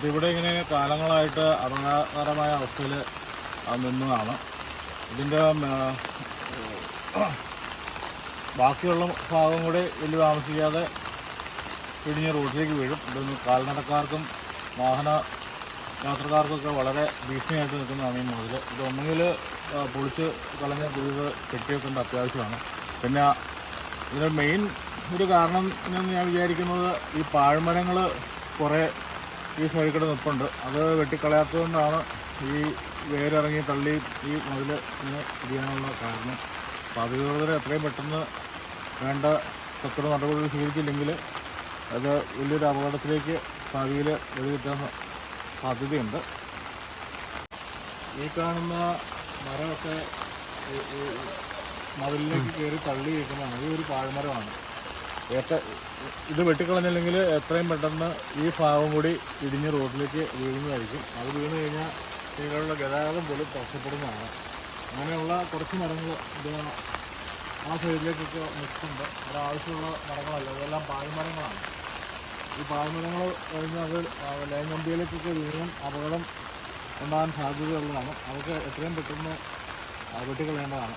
ഇതിവിടെ ഇങ്ങനെ കാലങ്ങളായിട്ട് അപകടകരമായ അവസ്ഥയിൽ നിന്നതാണ്. ഇതിൻ്റെ ബാക്കിയുള്ള ഭാഗം കൂടി വലിയ താമസിക്കാതെ ഇടിഞ്ഞ് റോഡിലേക്ക് വീഴും. ഇതൊന്ന് കാൽനടക്കാർക്കും വാഹന യാത്രക്കാർക്കൊക്കെ വളരെ ഭീഷണിയായിട്ട് നിൽക്കുന്നതാണ് ഈ മതിൽ. ഇതൊന്നെങ്കിൽ പൊളിച്ച് കളഞ്ഞ് പുതിയത് കെട്ടിവെക്കേണ്ട അത്യാവശ്യമാണ്. പിന്നെ ഇതിന് മെയിൻ ഒരു കാരണം എന്ന് ഞാൻ വിചാരിക്കുന്നത് ഈ പാഴ്മരങ്ങൾ കുറേ ഈ സൈഡിൽ കൂടെ നിൽപ്പുണ്ട്. അത് വെട്ടിക്കളയാത്തതുകൊണ്ടാണ് ഈ വേരിറങ്ങി തള്ളി ഈ മതിൽ ഇങ്ങനെ ഇടിയാനുള്ള കാരണം. അപ്പോൾ അധികൃതർ എത്രയും പെട്ടെന്ന് വേണ്ട തക്ക നടപടികൾ സ്വീകരിച്ചില്ലെങ്കിൽ അത് വലിയൊരു അപകടത്തിലേക്ക് ഭാവിയിൽ വഴിതെറ്റാൻ സാധ്യതയുണ്ട്. ഈ കാണുന്ന മരമൊക്കെ മതിലിലേക്ക് കയറി തള്ളി വയ്ക്കുന്നതാണ്. ഈ ഒരു പാഴ്മരമാണ്. ഇത് വെട്ടിക്കളഞ്ഞില്ലെങ്കിൽ എത്രയും പെട്ടെന്ന് ഈ ഭാഗം കൂടി ഇടിഞ്ഞ് റോഡിലേക്ക് വീഴുന്നതായിരിക്കും. അത് വീണ് കഴിഞ്ഞാൽ ഇതിലുള്ള ഗതാഗതം പോലും തടസ്സപ്പെടുന്നതാണ്. അങ്ങനെയുള്ള കുറച്ച് മരങ്ങൾ ഇത് ആ സൈഡിലേക്കൊക്കെ നിൽക്കുന്നുണ്ട്. ഒരാവശ്യമുള്ള മരങ്ങളല്ല, ഇതെല്ലാം പാഴ്മരങ്ങളാണ്. ഈ പാഴ്മരങ്ങൾ കഴിഞ്ഞാൽ അത് ലൈൻ കമ്പിയിലേക്കൊക്കെ വീഴും അപകടം ഉണ്ടാകാൻ സാധ്യതയുള്ളതാണ്. അതൊക്കെ എത്രയും പെട്ടെന്ന് വെട്ടിക്കളയേണ്ടതാണ്.